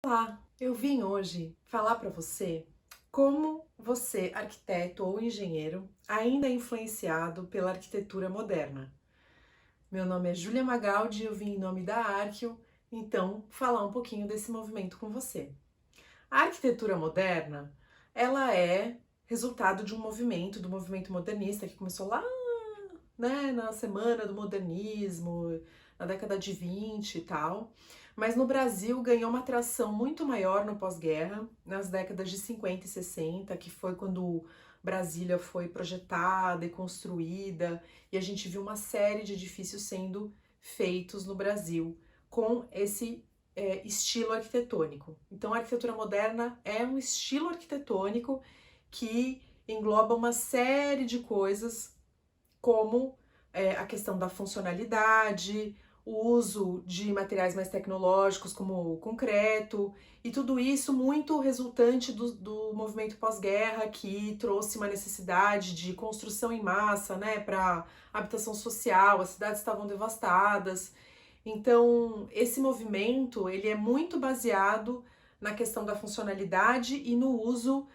Olá, eu vim hoje falar para você como você, arquiteto ou engenheiro, ainda é influenciado pela arquitetura moderna. Meu nome é Júlia Magaldi e eu vim em nome da Arqueo, então falar um pouquinho desse movimento com você. A arquitetura moderna, ela é resultado de um movimento, do movimento modernista que começou lá, né, na semana do modernismo, na década de 20 e tal. Mas no Brasil ganhou uma atração muito maior no pós-guerra, nas décadas de 50 e 60, que foi quando Brasília foi projetada e construída, e a gente viu uma série de edifícios sendo feitos no Brasil com esse estilo arquitetônico. Então, a arquitetura moderna é um estilo arquitetônico que engloba uma série de coisas como a questão da funcionalidade, o uso de materiais mais tecnológicos como o concreto, e tudo isso muito resultante do movimento pós-guerra, que trouxe uma necessidade de construção em massa, né, para habitação social, as cidades estavam devastadas. Então, esse movimento, ele é muito baseado na questão da funcionalidade e no uso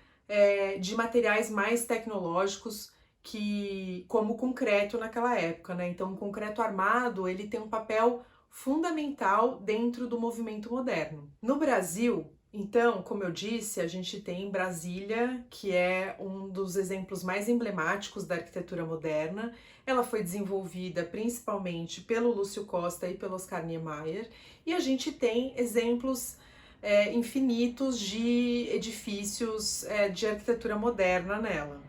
de materiais mais tecnológicos, que como o concreto naquela época, né? Então, o concreto armado, ele tem um papel fundamental dentro do movimento moderno. No Brasil, então, como eu disse, a gente tem Brasília, que é um dos exemplos mais emblemáticos da arquitetura moderna. Ela foi desenvolvida principalmente pelo Lúcio Costa e pelo Oscar Niemeyer, e a gente tem exemplos infinitos de edifícios de arquitetura moderna nela.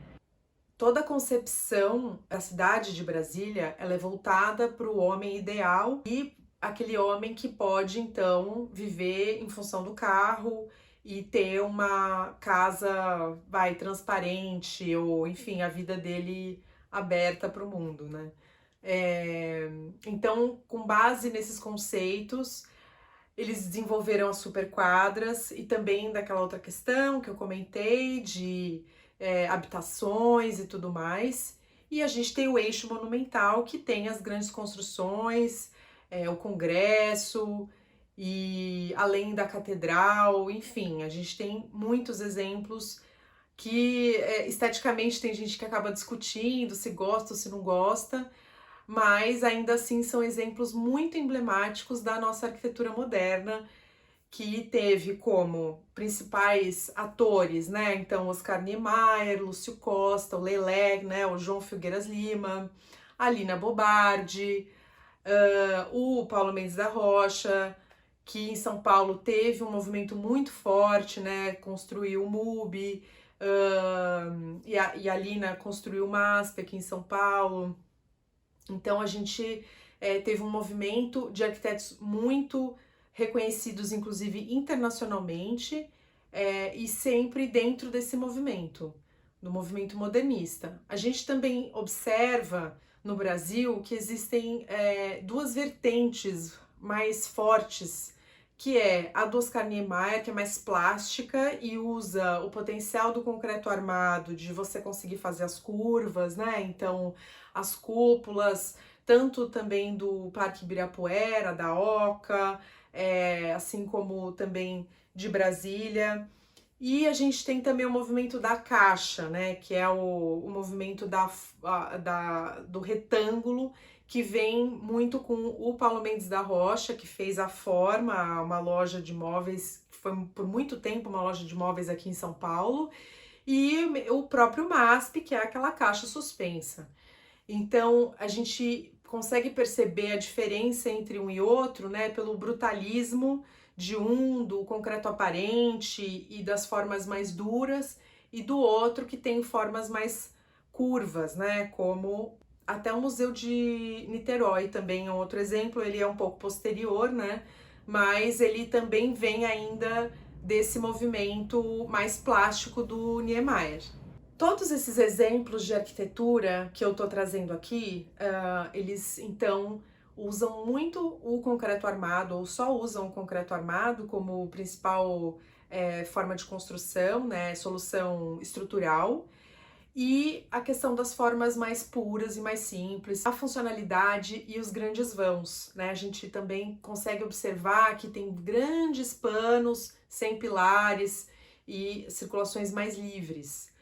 Toda a concepção da cidade de Brasília, ela é voltada para o homem ideal e aquele homem que pode então viver em função do carro e ter uma casa, transparente, ou enfim, a vida dele aberta para o mundo, né? Então, com base nesses conceitos, eles desenvolveram as superquadras e também daquela outra questão que eu comentei de habitações e tudo mais. E a gente tem o eixo monumental, que tem as grandes construções, o Congresso e além da catedral, enfim, a gente tem muitos exemplos que esteticamente tem gente que acaba discutindo se gosta ou se não gosta, mas ainda assim são exemplos muito emblemáticos da nossa arquitetura moderna, que teve como principais atores, né? Então, Oscar Niemeyer, Lúcio Costa, o Lelé, né? O João Filgueiras Lima, a Lina Bobardi, o Paulo Mendes da Rocha, que em São Paulo teve um movimento muito forte, né? Construiu o MUB, e a Lina construiu o MASP aqui em São Paulo. Então a gente teve um movimento de arquitetos muito reconhecidos, inclusive internacionalmente, e sempre dentro desse movimento, do movimento modernista. A gente também observa no Brasil que existem duas vertentes mais fortes, que é a do Oscar Niemeyer, que é mais plástica e usa o potencial do concreto armado, de você conseguir fazer as curvas, né? Então, as cúpulas, tanto também do Parque Ibirapuera, da Oca, assim como também de Brasília. E a gente tem também o movimento da caixa, né, que é o movimento do retângulo, que vem muito com o Paulo Mendes da Rocha, que fez a Forma, uma loja de móveis, que foi por muito tempo uma loja de móveis aqui em São Paulo, e o próprio MASP, que é aquela caixa suspensa. Então, a gente consegue perceber a diferença entre um e outro, né, pelo brutalismo de um, do concreto aparente e das formas mais duras, e do outro que tem formas mais curvas, né, como até o Museu de Niterói também é um outro exemplo. Ele é um pouco posterior, né, mas ele também vem ainda desse movimento mais plástico do Niemeyer. Todos esses exemplos de arquitetura que eu estou trazendo aqui, eles então usam muito o concreto armado, ou só usam o concreto armado como principal forma de construção, né, solução estrutural, e a questão das formas mais puras e mais simples, a funcionalidade e os grandes vãos, né? A gente também consegue observar que tem grandes panos sem pilares e circulações mais livres.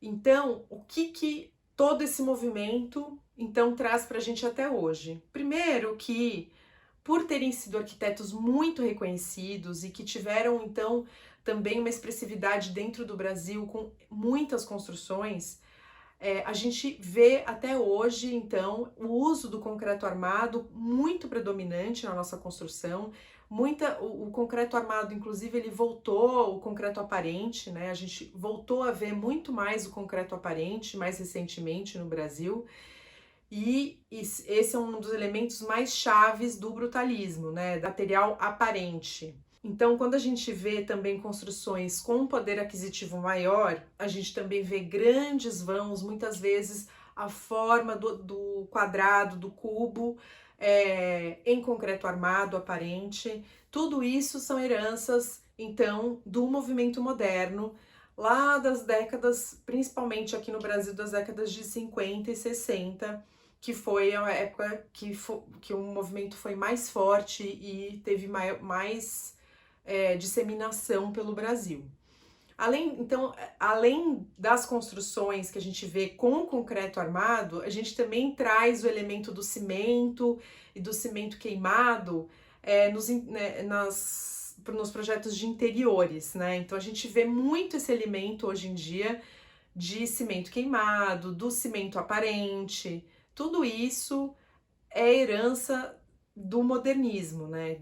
Então, o que todo esse movimento então traz para a gente até hoje? Primeiro que, por terem sido arquitetos muito reconhecidos e que tiveram então também uma expressividade dentro do Brasil com muitas construções, a gente vê até hoje, então, o uso do concreto armado muito predominante na nossa construção. O concreto armado, inclusive, ele voltou, o concreto aparente, né? A gente voltou a ver muito mais o concreto aparente mais recentemente no Brasil. E esse é um dos elementos mais chaves do brutalismo, né? Material aparente. Então, quando a gente vê também construções com um poder aquisitivo maior, a gente também vê grandes vãos, muitas vezes a forma do quadrado, do cubo, em concreto armado aparente. Tudo isso são heranças, então, do movimento moderno, lá das décadas, principalmente aqui no Brasil, das décadas de 50 e 60, que foi a época que o movimento foi mais forte e teve mais disseminação pelo Brasil. Além das construções que a gente vê com concreto armado, a gente também traz o elemento do cimento e do cimento queimado nos projetos de interiores, né? Então a gente vê muito esse elemento hoje em dia de cimento queimado, do cimento aparente. Tudo isso é herança do modernismo, né?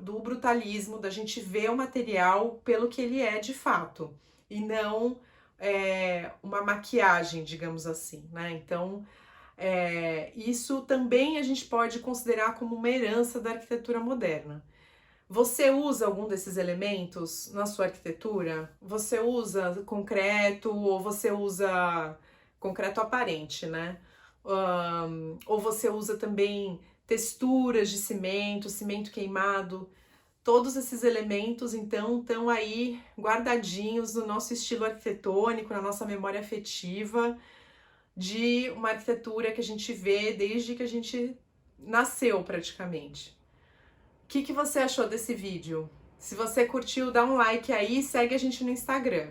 Do brutalismo, da gente ver o material pelo que ele é de fato, e não uma maquiagem, digamos assim, né? Então, isso também a gente pode considerar como uma herança da arquitetura moderna. Você usa algum desses elementos na sua arquitetura? Você usa concreto ou você usa concreto aparente, né? Ou você usa também texturas de cimento, cimento queimado? Todos esses elementos, então, estão aí guardadinhos no nosso estilo arquitetônico, na nossa memória afetiva, de uma arquitetura que a gente vê desde que a gente nasceu, praticamente. O que você achou desse vídeo? Se você curtiu, dá um like aí e segue a gente no Instagram.